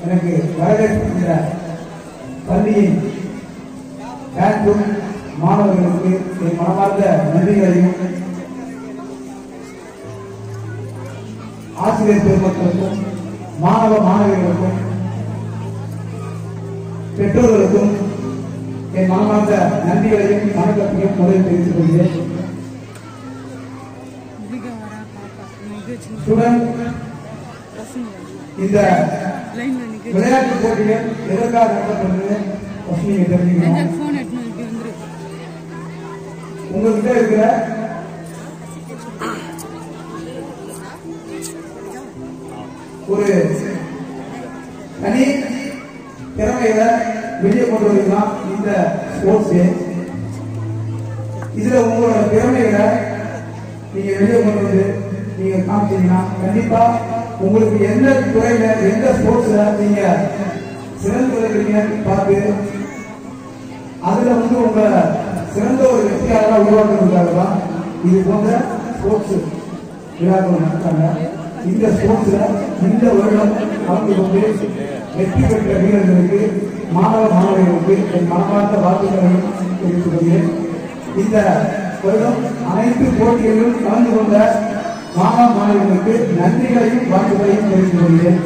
எனக்கு வரவேற்கின்ற பள்ளியின் மாணவர்களுக்கு என் மனமார்ந்த நன்றிகளையும் ஆசிரியர் பெருமக்களுக்கும் மாணவ மாணவிகளுக்கும் பெற்றோர்களுக்கும் என் மனமார்ந்த நன்றிகளையும் வணக்கத்தையும் முதலில் தெரிவித்துக் கொள்கிறேன். இந்த விளையாட்டு போட்டிகள் எதற்காக நடத்தப்படுகிறது உங்ககிட்ட இருக்கிற ஒரு தனி திறமைகளை வெளியே கொண்டு வருகிறோம். இந்த ஸ்போர்ட்ஸ் டே இதுல உங்களோட திறமைகளை நீங்க வெளியே கொண்டு வந்து நீங்க காமிச்சீங்கன்னா கண்டிப்பா உங்களுக்கு எந்த துறையில எந்த ஸ்போர்ட்ஸ்ல நீங்க சிறந்து விளையாடுறீங்கன்னு பார்த்து அதுல உங்க சிறந்த ஒரு வெற்றியாளராக உருவாக்குறதுக்காக தான் இது போன்ற ஸ்போர்ட்ஸ் விழாக்கள் நடத்தாங்க. இந்த ஸ்போர்ட்ஸ்ல இந்த வருடம் கலந்து கொண்டு வெற்றி பெற்ற வீரர்களுக்கு மாணவ மாணவிகளுக்கு என் மனமார்ந்த வாழ்த்துக்களையும் தெரிவித்துக் கொள்கிறேன். இந்த வருடம் அனைத்து போட்டிகளிலும் கலந்து கொண்ட மாணவ மாணவிகளுக்கு நன்றிகளையும் வாழ்த்துக்களையும் தெரிவித்துக் கொள்கிறேன்.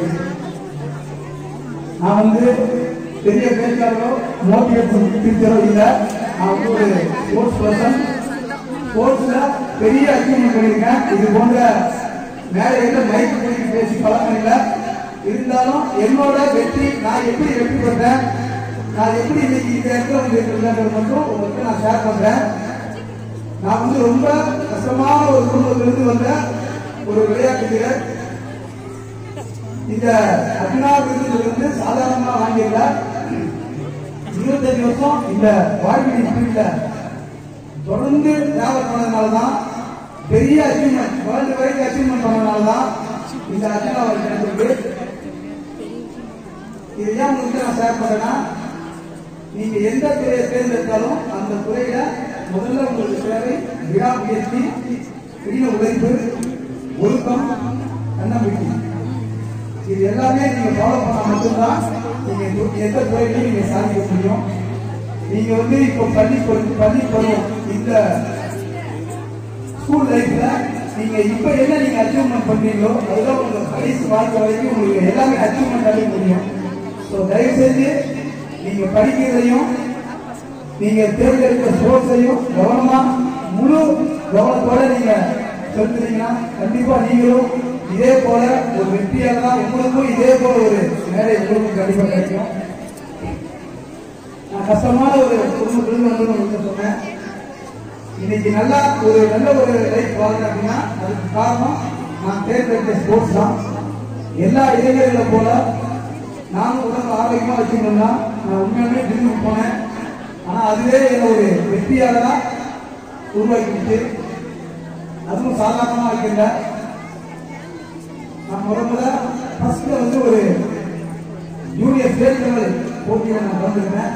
நான் பெரிய பேச்சாளரோ மோட்டிவேஷன் டீச்சரோ இல்லை. நான் ஒரு ஸ்போர்ட்ஸ் பர்சன். ஸ்போர்ட்ஸ்ல பெரிய அச்சீவ்மெண்ட் பண்ணியிருக்கேன். இது போன்ற மேடையில மைக் போய் பேசி பழக்கம் இல்லை. இருந்தாலும் என்னோட வெற்றி நான் எப்படி வெற்றி பெற்றேன், நான் எப்படி இன்னைக்கு இந்த இடத்துல இருக்கிறது மட்டும் உங்களுக்கு நான் ஷேர் பண்றேன். நான் ரொம்ப கஷ்டமான ஒரு குடும்பத்திலிருந்து வந்த ஒரு விளையாட்டு வீரர். இந்த அர்ஜுனா விருது சாதாரணமா வாங்கியிருக்க 25 வருஷம் இந்த வாழ்வியல் ஃபீல்ட்ல தொடர்ந்து டிராவல் பண்ணதுனாலதான் பெரிய அச்சீவ்மெண்ட் வேர்ல்டு வரைக்கும் அச்சீவ்மெண்ட் பண்ணதுனாலதான் இந்த அர்ஜுனா கிடைச்சிருக்கு. இது ஏன் உங்களுக்கு நான் ஷேர் பண்றேன்னா, நீங்க எந்த துறையை தேர்ந்தெடுத்தாலும் அந்த துறையில முதல்ல உங்களுக்கு தேவை விடாமுயற்சி, கடின உழைப்பு, ஒழுக்கம், தன்னம்பிக்கை. இது எல்லாமே நீங்க ஃபாலோ பண்ணா மட்டும்தான் நீங்க எந்த துறையிலையும் நீங்க சாதிக்க முடியும். நீங்க இப்ப பள்ளி பருவம் இந்த ஸ்கூல் லைஃப்ல நீங்க இப்ப என்ன நீங்க அச்சீவ்மெண்ட் பண்றீங்களோ அதுதான் உங்க கடைசி வாழ்க்கை வரைக்கும் உங்களுக்கு எல்லாமே அச்சீவ்மெண்ட் அடைய முடியும். ஸோ தயவு செஞ்சு நீங்க படிக்கிறதையும் நீங்க தேர்ந்தெடுத்த ஸ்போர்ட்ஸையும் கவனமா முழு கவனத்தோட நீங்க செலுத்துறீங்கன்னா கண்டிப்பா நீங்களும் இதே போல ஒரு வெற்றியாக உங்களுக்கும் இதே போல ஒரு மேடை உங்களுக்கும் கண்டிப்பா கிடைக்கும். நான் கஷ்டமான ஒரு குடும்பத்திலிருந்து சொன்னேன். இன்னைக்கு நல்ல ஒரு லைஃப் வாழ்க்கை அப்படின்னா அதுக்கு காரணம் நான் தேர்ந்தெடுத்த ஸ்போர்ட்ஸ் தான். எல்லா இளைஞர்களை போல நானும் உடம்பு ஆரோக்கியமா வச்சுக்கணும்னா நான் உண்மையுமே ஜிம்முக்கு போனேன். ஆனா அதுவே என்ன ஒரு வெற்றியாளரா உருவாக்கிடுச்சு. அதுவும் சாதாரணமா வைக்கல. நான் முதல்ல ஒரு ஜூனியர் ஸ்டேட் லெவல் போட்டியை நான் கலந்துருக்கேன்.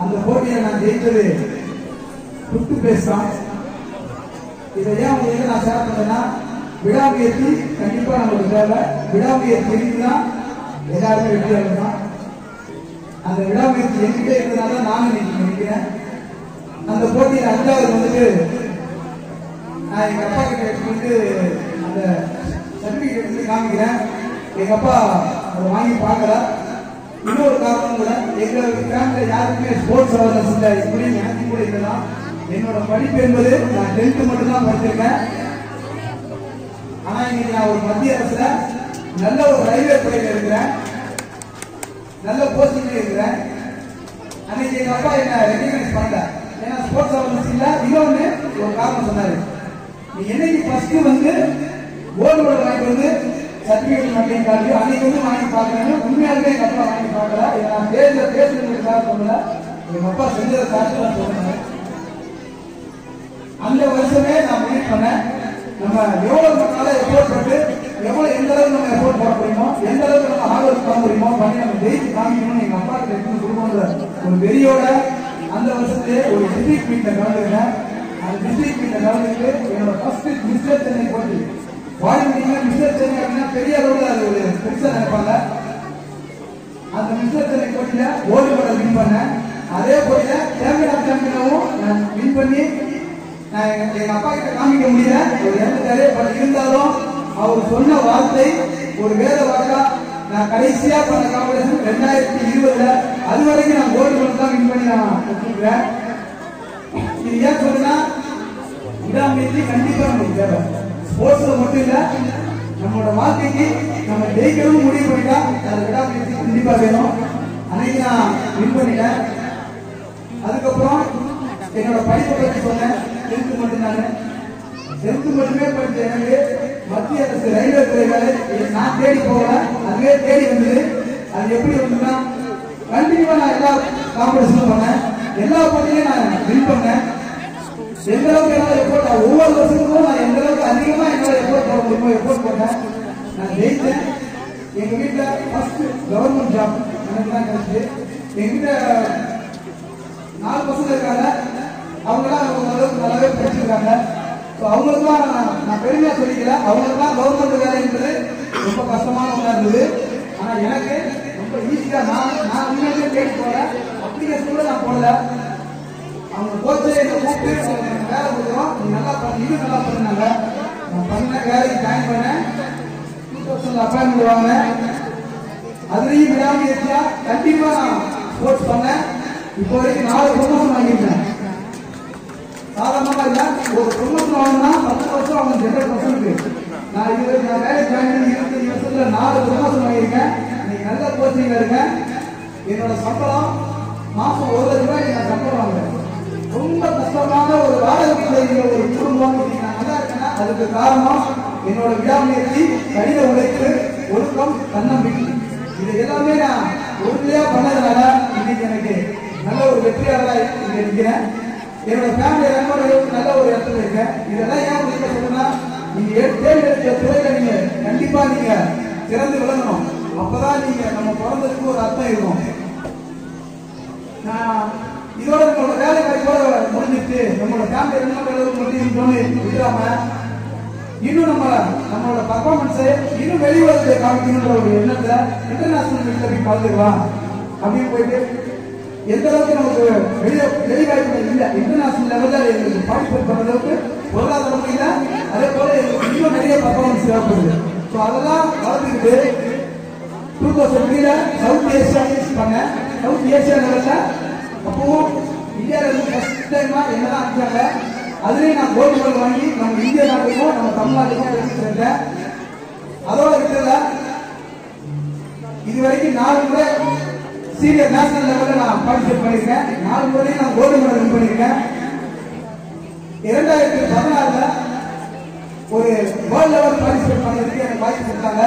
அந்த போட்டியை நான் ஜெயிச்சது 5th பிளேஸ் தான். இதை ஏன் உங்களுக்கு நான் ஷேர் பண்றேன்னா, விடாமுயற்சி கண்டிப்பா நமக்கு தேவை. விடாமுயற்சி இருக்குன்னா எல்லாருமே வெற்றியாளர் தான். அந்த விடாமுயற்சி என்கிட்ட இருந்ததுனால நானும் இன்னைக்கு நினைக்கிறேன். அந்த போட்டியில் 5வது நான் எங்க அப்பா கிட்ட அந்த சர்டிபிகேட் காமிக்கிறேன். எங்க அப்பா அதை வாங்கி பார்க்கல. இன்னொரு காரணம் கூட, எங்க ஃபேமிலியில யாருக்குமே ஸ்போர்ட்ஸ் அவேர்னஸ் இல்லை. இப்படி எனக்கு கூட இல்லைன்னா என்னோட படிப்பு என்பது நான் 10th மட்டும் தான் படிச்சிருக்கேன். ஆனா இன்னைக்கு நான் ஒரு மத்திய அரசுல நல்ல ஒரு ரயில்வே துறையில இருக்கிறேன், நல்ல போஸ்டிங்ல இருக்கிறேன். அன்னைக்கு எங்க அப்பா என்ன ரெகக்னைஸ் பண்ணல. ஏன்னா ஸ்போர்ட்ஸ் அவேர்னஸ் இல்ல. இன்னொன்னு ஒரு காரணம் சொன்னாரு, நீ என்னைக்கு ஃபர்ஸ்ட் கோல்டு மெடல் வாங்கிட்டு சர்டிபிகேட் மட்டும் காட்டி அன்னைக்கு வாங்கி பாக்குறேன்னு உண்மையாலுமே எங்க அப்பா வாங்கி பார்க்கல. நான் பேசுறதுக்காக சொல்லல, எங்க அப்பா செஞ்சதை காட்டு நான் சொல்றேன். அந்த வருஷமே நான் முடிவு பண்ணேன், நம்ம எவ்வளவு பண்ணால எஃபோர்ட் போட்டு எவ்வளவு எந்த அளவுக்கு நம்ம எஃபோர்ட் போட முடியுமோ, எந்த அளவுக்கு நம்ம ஹார்ட் ஒர்க் பண்ண முடியுமோ பண்ணி நம்ம ஜெயிச்சு காமிக்கணும்னு எங்க அப்பா கிட்ட கொடுக்கணும்ன்ற ஒரு வெறியோட அந்த வருஷத்துலேயே ஒரு டிஸ்ட்ரிக்ட் மீட்ல கலந்துருக்கேன். அந்த டிஸ்ட்ரிக்ட் மீட்ல கலந்துட்டு என்னோட ஃபர்ஸ்ட் மிஸ்டர் சென்னை போட்டி வாய்ப்பு மிஸ்டர் சென்னை அப்படின்னா பெரிய அளவுல பண்ணி நான் எங்க அப்பா கிட்ட காமிக்க முடியல, அவர் இறந்துட்டாரு. பட் இருந்தாலும் அவர் சொன்ன வார்த்தை ஒரு வேத வாக்கா. நான் கடைசியா பண்ண காம்படிஷன் 2020, அது வரைக்கும் நான் கோல்டு மெடல் தான் வின் பண்ணி நான் வச்சிருக்கேன். இது ஏன் சொல்றேன்னா, விடாமுயற்சி கண்டிப்பா நமக்கு தேவை. ஸ்போர்ட்ஸ்ல மட்டும் இல்ல, நம்மளோட வாழ்க்கைக்கு நம்ம ஜெயிக்கணும் முடிவு பண்ணிட்டா அது விடாமுயற்சி கண்டிப்பா வேணும். அன்னைக்கு நான் வின் பண்ணிட்டேன். அதுக்கப்புறம் என்னோட படிப்பை பற்றி சொன்னேன். 10th மட்டும் மட்டுமே படிச்ச எனக்கு மத்திய அரசு ரயில்வே துறை வேலை நான் தேடி போகல, அதுவே தேடி வந்தது. அது எப்படி வந்துன்னா, கண்டிப்பா நான் எல்லா காம்படிஷனும் பண்ணேன், எல்லா போட்டியிலையும் நான் வின் பண்ணேன். எந்த அளவுக்கு என்னால எஃபோர்ட், ஒவ்வொரு வருஷத்துக்கும் நான் எந்த அளவுக்கு அதிகமா என்னால எஃபோர்ட் போட முடியுமோ எஃபோர்ட் போட்டேன். நான் ஜெயிச்சேன். எங்க வீட்டுல ஃபர்ஸ்ட் கவர்மெண்ட் ஜாப் எனக்கு தான் கிடைச்சு. எங்க வீட்டுல 4 பசங்க இருக்காங்க. அவங்களாம் அளவுக்கு நல்லாவே படிச்சிருக்காங்க. அவங்களுக்குலாம் நான் பெருமையா சொல்லிக்கல, அவங்களுக்குலாம் கவர்மெண்ட் வேலைன்றது ரொம்ப கஷ்டமான ஒன்றா இருந்தது. ஆனா எனக்கு ரொம்ப ஈஸியா நான் உண்மையிலே தேடி போல, அப்ளிகேஷன் கூட நான் போடல. அவங்க கோச்சை என்ன கூப்பிட்டு வேலை கொடுக்குறோம், நீ நல்லா பண்ணி, இது நல்லா பண்ணாங்க. நான் பண்ண வேலைக்கு ஜாயின் பண்ணேன். 2000 அப்பாயின்மெண்ட் வாங்கினேன். அதுலயும் விடாமுயற்சியா கண்டிப்பா நான் ஸ்போர்ட்ஸ் பண்ணேன். இப்போ வரைக்கும் 4 ப்ரொமோஷன் வாங்கியிருக்கேன். சாதாரணமா இல்ல, ஒரு ப்ரொமோஷன் வாங்கினா 10 வருஷம் அவங்க ஜெனரல் பர்சனுக்கு. நான் இதுவரை நான் வேலை ஜாயின் பண்ணி 25 வருஷத்துல 4 ப்ரொமோஷன் வாங்கியிருக்கேன். இன்னைக்கு நல்ல கோச்சிங்ல இருக்கேன். என்னோட சம்பளம் மாசம் 1 லட்சம் ரூபாய் நான் சம்பளம் வாங்குறேன். ரொம்ப கஷ்டமான ஒரு வாடகை ஒரு குடும்பம். நான் நல்லா இருக்கேன்னா அதுக்கு காரணம் என்னோட விடாமுயற்சி, கடின உழைப்பு, ஒழுக்கம், தன்னம்பிக்கை. இது எல்லாமே நான் உறுதியா பண்ணதுனால இன்னைக்கு எனக்கு நல்ல ஒரு வெற்றியாளராக இங்க இருக்கிறேன். என்னோட ஃபேமிலி ரன் நல்ல ஒரு இடத்துல இருக்கேன். இதெல்லாம் ஏன் உங்களுக்கு சொல்றேன்னா, நீங்க தேர்ந்தெடுத்த துறையில நீங்க கண்டிப்பா நீங்க சிறந்து விளங்கணும். அப்பதான் நீங்க நம்ம பிறந்ததுக்கு ஒரு அர்த்தம் இருக்கும். நான் இதோட நம்மளோட வேலை வாய்ப்போட முடிஞ்சிட்டு நம்மளோட ஃபேமிலி ரன் மட்டும் விடாம இன்னும் நம்மளோட பர்ஃபார்மன்ஸை இன்னும் வெளியுறவுல காமிக்கணுன்ற ஒரு எண்ணத்துல இன்டர்நேஷனல் மீட்ல போய் கலந்துக்கலாம் அப்படின்னு போயிட்டு எந்த அளவுக்கு நமக்கு வெளி வாய்ப்புகள் இல்லை, இன்டர்நேஷனல் லெவலில் எங்களுக்கு பார்ட்டிசிபேட் பண்ண அளவுக்கு பொருளாதாரம் இல்லை. அதே போல எங்களுக்கு இன்னும் நிறைய பர்ஃபார்மன்ஸ் தேவைப்படுது. ஸோ அதெல்லாம் வளர்த்துக்கிட்டு 2003 சவுத் ஏசியா பண்ணேன். சவுத் ஏசியா லெவலில் அப்பவும் இந்தியாவில இருந்து ஃபர்ஸ்ட் டைமா என்னதான் அனுப்பிச்சாங்க. அதுலேயும் நான் கோல்டு மெடல் வாங்கி நம்ம இந்திய நாட்டுக்கும் நம்ம தமிழ்நாட்டுக்கும் எடுத்துருந்தேன். அதோட விட்டுல இது வரைக்கும் 4 முறை சீனியர் நேஷனல் லெவல்ல நான் பார்ட்டிசிபேட் பண்ணிருக்கேன். 4 முறையும் நான் கோல்டு மெடல் வின் பண்ணிருக்கேன். 2016 ஒரு வேர்ல்ட் லெவல் பார்ட்டிசிபேட் பண்ணதுக்கு எனக்கு வாய்ப்பு கொடுத்தாங்க.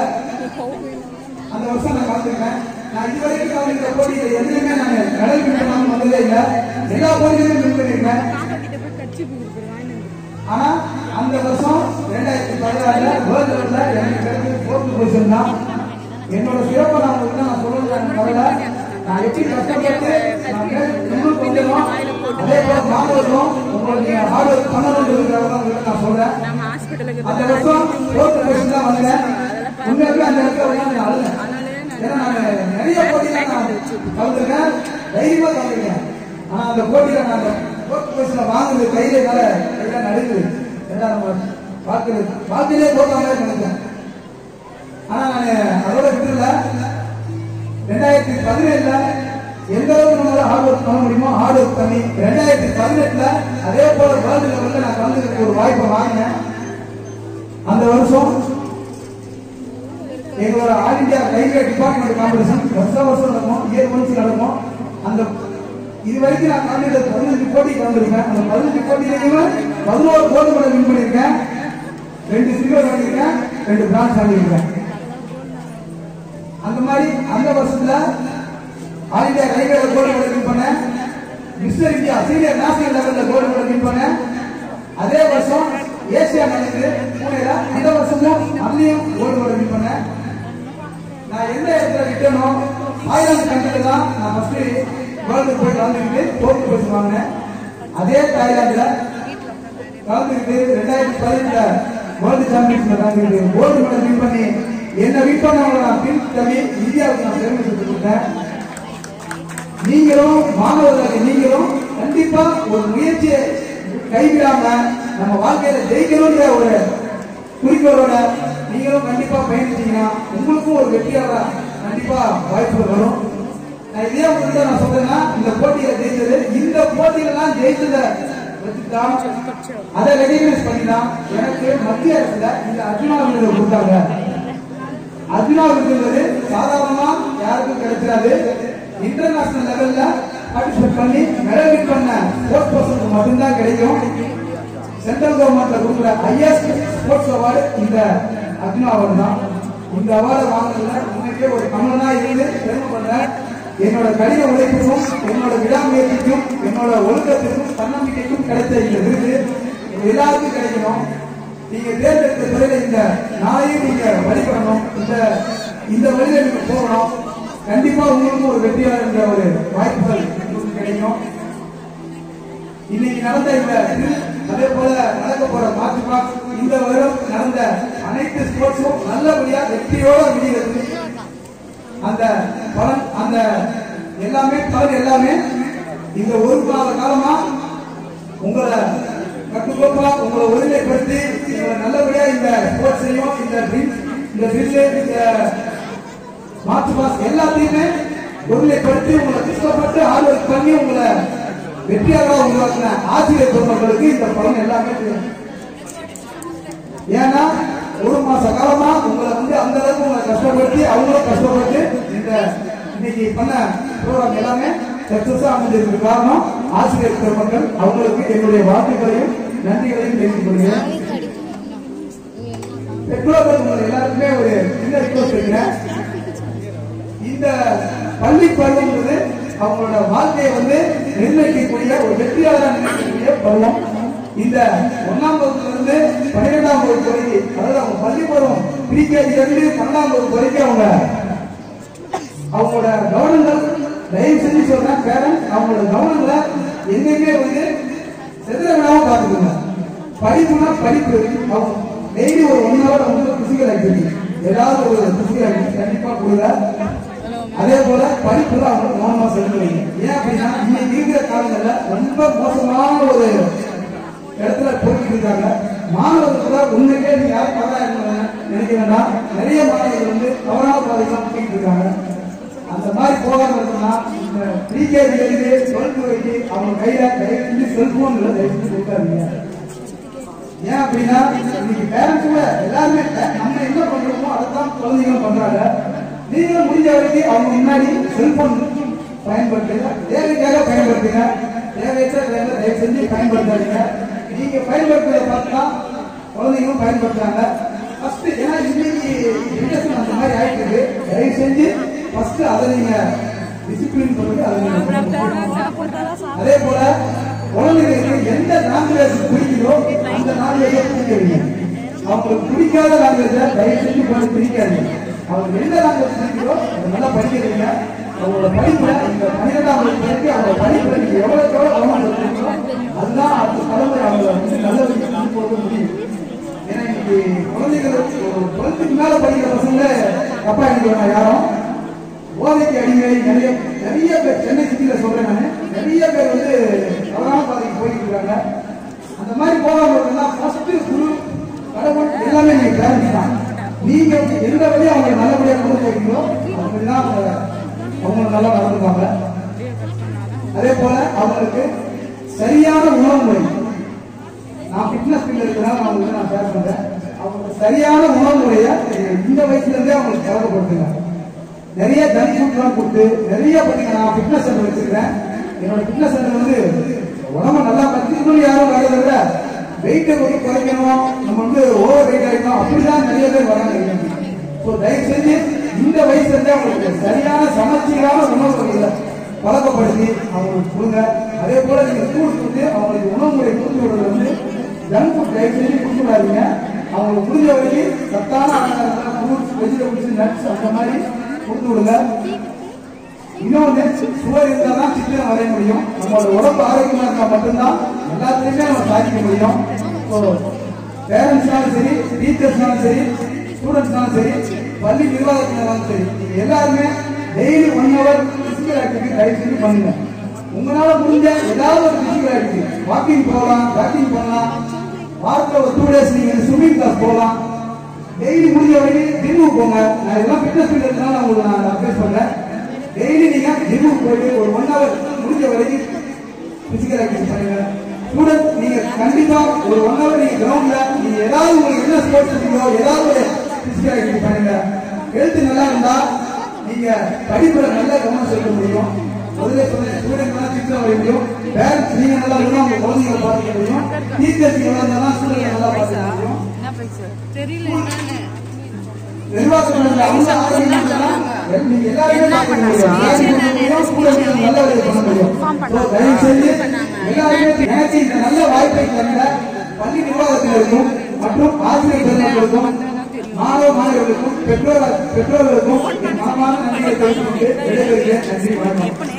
அந்த வருஷம் நான் கலந்துருக்கேன். நான் இதுவரைக்கும் கலந்துக்கிற போட்டியில் எதுலையுமே நான் மெடல் வின் பண்ணாமல் வந்ததே இல்லை. எல்லா போட்டியிலையும் வின் பண்ணிருக்கேன். ஆனா அந்த வருஷம் 2016 வேர்ல்ட் லெவல்ல எனக்கு கிடைச்சது 4th பொசிஷன் தான். என்னோட சிறப்பை நான் உங்களுக்கு நான் சொல்றது கவலை. நான் எப்படி கஷ்டப்பட்டு உங்களுக்கு வந்துடும், அதே போல மாணவர்களும் உங்களுக்கு ஹார்ட் ஒர்க் பண்ணணும்ன்றதுக்காக நான் சொல்றேன். அந்த வருஷம் 4th பொசிஷன் தான் வந்தேன். உண்மையாவே அந்த இடத்துல நான் அழுதேன். ஏன்னா நான் நிறைய போட்டியில நான் கலந்துருக்கேன், தைரியமா கலந்துருக்கேன். ஆனா அந்த போட்டியில நான் 4th பொசிஷன் வாங்குறது கையில நடுங்குது. நம்ம வாழ்க்கையிலே போட்டாங்க நினைச்சேன். ஆனா நான் அதோட விட்டுல 2017 எந்த அளவுக்கு நம்மளால ஹார்ட் ஒர்க் பண்ண முடியுமோ ஹார்ட் ஒர்க் பண்ணி 2018 அதே போல வேர்ல்டு லெவல்ல நான் கலந்துக்க ஒரு வாய்ப்பை வாங்கினேன். அந்த வருஷம் எங்களோட all India railway department competition வருஷம் நடக்கும், இயர் ஒன்ஸ் நடக்கும். அந்த இது வரைக்கும் நான் கலந்துக்கிட்ட 15 போட்டி கலந்துருக்கேன். அந்த 15 போட்டியிலையும் 11 கோல்டு மெடல் வின் பண்ணிருக்கேன். 2 சில்வர் வாங்கியிருக்கேன், 2 பிரான்ஸ் வாங்கியிருக்கேன். அந்த மாதிரி அந்த வருஷத்துல all India railway gold medal win பண்ணேன். மிஸ்டர் இந்தியா சீனியர் நேஷனல் லெவல்ல கோல்டு மெடல் வின் பண்ணேன். அதே வருஷம் ஏசியா நடக்குது பூனேல, அந்த வருஷமும் அதுலயும் கோல்டு மெடல் வின் பண்ணேன். நான் எந்த இடத்துல விட்டனோ தாய்லாந்து கண்ட்ரில தான் நான் ஃபர்ஸ்ட் வேர்ல்டு போய் கலந்துக்கிட்டு 4th பொசிஷன் வாங்கினேன். அதே தாய்லாந்துல கலந்துக்கிட்டு 2018 வேர்ல்டு சாம்பியன்ஷிப்ல கலந்துக்கிட்டு கோல்டு மெடல் வின் பண்ணி என்ன வின் பண்ணவங்க நான் பின் தள்ளி இந்தியாவுக்கு நான் பெருமை சேர்த்து கொடுத்தேன். நீங்களும் மாணவர்கள் நீங்களும் கண்டிப்பா ஒரு முயற்சியை கைவிடாம நம்ம வாழ்க்கையில ஜெயிக்கணும்ன்ற ஒரு குறிக்கோளோட நீங்களும் கண்டிப்பா பயணிச்சீங்கன்னா உங்களுக்கும் ஒரு வெற்றியாளரா கண்டிப்பா வாய்ப்புகள் வரும். நான் இதே உங்களுக்கு நான் சொல்றேன்னா இந்த போட்டியில ஜெயிச்சது இந்த போட்டியிலாம் ஜெயிச்சதை வச்சுதான் அதை ரெகக்னைஸ் பண்ணிதான் எனக்கு மத்திய அரசுல இந்த அர்ஜுனா விருது கொடுத்தாங்க. அர்ஜுனா விருது சாதாரணமா யாருக்கும் கிடைச்சிடாது. இன்டர்நேஷனல் லெவல்ல பார்ட்டிசிபேட் பண்ணி மெடல் வின் பண்ண ஸ்போர்ட்ஸ் பர்சனுக்கு மட்டும்தான் கிடைக்கும். சென்ட்ரல் கவர்மெண்ட்ல கொடுக்குற ஹையஸ்ட் ஸ்போர்ட்ஸ் அவார்டு இந்த அர்ஜுனா அவார்டு தான். இந்த அவார்டு வாங்கினதுல உங்களுக்கே ஒரு கமலனா இருந்து பெருமைப்படுறேன். என்னோட கடின உழைப்புக்கும் என்னோட விடாமுயற்சிக்கும் என்னோட ஒழுக்கத்திற்கும் தன்னம்பிக்கைக்கும் கிடைத்த இந்த விருது எல்லாருக்கும் கிடைக்கணும். நீங்க தேர்ந்தெடுத்த துறையில இந்த நாளையும் நீங்க வழிபடணும். இந்த வழியில நீங்க போகணும். கண்டிப்பா உங்களுக்கும் ஒரு வெற்றியாளர் என்ற ஒரு வாய்ப்புகள் கிடைக்கும். இன்னைக்கு நடந்த இந்த அதே போல நடக்க போற மார்ச் இந்த வருடம் நடந்த அனைத்து ஸ்போர்ட்ஸும் நல்லபடியா வெற்றியோட முடிகிறது. அந்த பலன் அந்த எல்லாமே இந்த ஒரு மாத காலமா உங்களை கட்டுக்கோப்பா உங்களை ஒருமைப்படுத்தி நல்லபடியா இந்த ஸ்போர்ட்ஸையும் இந்த மார்ச் பாஸ் எல்லாத்தையுமே ஒருமைப்படுத்தி உங்களை கஷ்டப்பட்டு ஹார்ட் ஒர்க் பண்ணி உங்களை வெற்றியாளராக உருவாக்கின ஆசிரியர் பெருமக்களுக்கு இந்த பலன் எல்லாமே தெரியும். ஏன்னா ஒரு மாச காலமா உங்களை அந்த அளவுக்கு உங்களை கஷ்டப்படுத்தி அவங்களும் கஷ்டப்பட்டு இந்த இன்னைக்கு பண்ண ப்ரோக்ராம் எல்லாமே சக்சஸா அமைஞ்சிருக்கு. காரணம் ஆசிரியர் பெருமக்கள். அவங்களுக்கு என்னுடைய வாழ்த்துக்களையும் நன்றிகளையும் தெரிவித்துக் கொள்கிறேன். பெற்றோர்கள் உங்களை எல்லாருக்குமே ஒரு சின்ன ரிக்வெஸ்ட் இருக்கிறேன். இந்த பள்ளி பருவம் அவங்களோட வாழ்க்கையை நிர்ணயிக்கக்கூடிய ஒரு வெற்றியாளராக நிர்ணயிக்கக்கூடிய பருவம். இந்த 1ஆம் வகுப்புல இருந்து 12ஆம் வகுப்பு வரைக்கும், அதாவது அவங்க பள்ளி பருவம் பிரிகேஜி 12ஆம் வகுப்பு வரைக்கும் அவங்களோட கவனங்கள் தயவு செஞ்சு சொல்றேன் பேரண்ட்ஸ் அவங்களோட கவனங்களை எங்கேயுமே செதுற விடாம பார்த்துக்கோங்க. படிப்புனா படிப்பு. அவங்க டெய்லி ஒரு 1 ஹவர் பிசிக்கல் ஆக்டிவிட்டி ஏதாவது ஒரு பிசிக்கல் ஆக்டிவிட்டி கண்டிப்பா கொடுங்க. அதே போல படிப்புல அவங்க கவனமா செலுத்துவீங்க. ஏன் அப்படின்னா இன்னைக்கு இருக்கிற காலங்கள்ல ரொம்ப மோசமான ஒரு இடத்துல போயிட்டு இருக்காங்க. மாணவர்கள் உண்மைக்கே நீங்க யாரும் தவறா நினைக்க வேண்டாம். நிறைய மாணவர்கள் தவறான பாதைகள் போயிட்டு இருக்காங்க. அந்த மாதிரி போகாம இருக்குன்னா இந்த பிகேஜி 12th வரைக்கும் அவங்க கையில தயவு செல்போன் தயவு செஞ்சு கொடுக்காதீங்க. ஏன் அப்படின்னா இன்னைக்கு பேரண்ட்ஸ் கூட எல்லாருமே நம்ம என்ன பண்றோமோ அதைத்தான் குழந்தைகளும் பண்றாங்க. நீங்களும் முடிஞ்ச வரைக்கும் அவங்க முன்னாடி செல்போன் பயன்படுத்துங்க. தேவைக்காக பயன்படுத்துங்க. தேவையற்ற தயவு செஞ்சு பயன்படுத்தாதீங்க. நீங்க பயன்படுத்துறத பார்த்தா குழந்தைங்களும் பயன்படுத்துறாங்க. ஃபர்ஸ்ட் ஏன்னா இன்னைக்கு ஜெனரேஷன் அந்த மாதிரி ஆயிட்டு இருக்கு. தயவு செஞ்சு ஃபர்ஸ்ட் அதை நீங்க டிசிப்ளின் பண்ணுங்க. அதே போல குழந்தைகளுக்கு எந்த லாங்குவேஜ் பிடிக்குதோ அந்த லாங்குவேஜை பிடிக்கிறீங்க. அவங்களுக்கு பிடிக்காத லாங்குவேஜை தயவு செஞ்சு கொஞ்சம் பிடிக்காதீங்க. அவங்க எந்த லாங்குவேஜ் பிடிக்குதோ அதை நல்லா படிக்கிறீங்க. அவங்களோட படிப்புல இந்த 12ஆம் வகுப்பு வரைக்கும் அவங்க படிப்புல நீங்க எவ்வளவுக்கு எவ்வளவு கவனம் செலுத்துறீங்களோ அதுதான் அடுத்த தலைமுறை அவங்களை நல்ல விஷயம் போக முடியும். ஏன்னா இன்னைக்கு குழந்தைகள் 12க்கு மேல படிக்கிற பசங்களே தப்பா எடுக்கிறாங்க. யாரும் போதைக்கு அடிமை நிறைய பேர் சென்னை சிட்டியில சொல்றேன் நானு. நிறைய பேர் தவறான பாதைக்கு போயிட்டு இருக்காங்க. அந்த மாதிரி போகாம இருந்தா ஃபர்ஸ்ட் குரு கடவுள் எல்லாமே நீங்க பேரண்ட்ஸ் தான். நீங்க எந்த வழியும் அவங்க நல்லபடியா கொண்டு போறீங்களோ அப்படிதான் அவங்க நல்லா நடந்துப்பாங்க. அதே போல அவங்களுக்கு சரியான உணவு முறை. நான் ஃபிட்னஸ் ஃபீல்ட்ல இருக்கிறனால அவங்களுக்கு நான் ஷேர் பண்றேன். அவங்களுக்கு சரியான உணவு முறையை இந்த வயசுல இருந்தே அவங்களுக்கு பழக்கப்படுத்துங்க. நிறைய ஜங்க் ஃபுட்லாம் கொடுத்து நிறைய பார்த்தீங்கன்னா நான் ஃபிட்னஸ் சென்டர் வச்சிருக்கேன். என்னோட ஃபிட்னஸ் சென்டர் உடம்பு நல்லா கற்றுக்கணும் யாரும் வரதை விட வெயிட்டை குறைக்கணும். நம்ம ஓவர் வெயிட் ஆகிக்கணும். அப்படிதான் நிறைய பேர் வராங்க. ஸோ தயவு செஞ்சு இந்த வயசுல இருந்தே அவங்களுக்கு சரியான சமச்சீரான உணவு முறைகளை பழக்கப்படுத்தி அவங்களுக்கு கொடுங்க. அதே போல நீங்க ஸ்கூலுக்கு அவங்களுக்கு உணவு முறை கொடுத்து விடுறது ஜங்க் ஃபுட் தயவு செஞ்சு கொடுத்துடாதீங்க. அவங்களுக்கு முடிஞ்ச வரைக்கும் சத்தான ஃப்ரூட்ஸ், வெஜிடபிள்ஸ், நட்ஸ் அந்த மாதிரி கொடுத்து விடுங்க. இன்னொன்று சுவர் இருந்தால் தான் சித்திரம் வரைய முடியும். நம்மளோட உடம்பு ஆரோக்கியமா இருந்தால் மட்டும்தான் எல்லாத்துலையுமே நம்ம சாதிக்க முடியும். ஸோ பேரண்ட்ஸ்னாலும் சரி, டீச்சர்ஸ்னாலும் சரி, ஸ்டூடெண்ட்ஸ்னாலும் சரி, பள்ளி நிர்வாகத்தினாலும் சரி, எல்லாருமே டெய்லி 1 ஹவர் பிசிக்கல் ஆக்டிவிட்டி தயவு செஞ்சு பண்ணுங்க. உங்களால முடிஞ்ச ஏதாவது ஒரு பிசிக்கல் ஆக்டிவிட்டி, வாக்கிங் போகலாம், ஜாக்கிங் பண்ணலாம், வாரத்துல ஒரு 2 days நீங்க ஸ்விம்மிங் கிளாஸ் போகலாம், டெய்லி முடிஞ்ச வரைக்கும் ஜிம்முக்கு போங்க. நான் இதெல்லாம் ஃபிட்னஸ் ஃபீல்ட் இருக்கனால உங்களுக்கு நான் அட்வைஸ் பண்றேன். டெய்லி நீங்க ஜிம்முக்கு போயிட்டு ஒரு 1 hour முடிஞ்ச வரைக்கும் பிசிக்கல் ஆக்டிவிட்டி பண்ணுங்க. ஸ்டூடெண்ட் நீங்க கண்டிப்பா ஒரு 1 hour நீங்க கிரவுண்ட்ல நீங்க ஏதாவது உங்களுக்கு என்ன ஸ்போர்ட்ஸ் இருக்கோ ஏதாவது ஒரு பிசிக்கல் ஆக்டிவிட்டி பண்ணுங்க. ஹெல்த் நல்லா இருந்தா நீங்க படிப்புல நல்ல கவனம் செலுத்த முடியும். முதல்ல சொன்ன ஸ்டூடெண்ட் நல்லா டீச்சர் வர முடியும். பேரண்ட்ஸ் நீங்க நல்லா இருந்தா உங்க குழந்தைகளை பார்த்துக்க முடியும். டீச்சர்ஸ் நல்லா இருந்தா ஸ்டூடெண்ட் நல்லா பார்த்துக்க முடியும். தெரியல நிர்வாகம் நீங்க எல்லாருமே பார்க்க முடியும். ஸ்டூடெண்ட் நல்ல ஒரு பண்ண முடியும். தயவு செஞ்சு எல்லாருமே எனக்கு இந்த நல்ல வாய்ப்பை தந்த பள்ளி நிர்வாகத்தினருக்கும் மற்றும் ஆசிரியர் பெருமக்களுக்கும் மாணவ மாணவர்களுக்கும் பெற்றோர்களுக்கும் மனமான நன்றியை தெரிவித்து விடைபெறுகிறேன். நன்றி, வணக்கம்.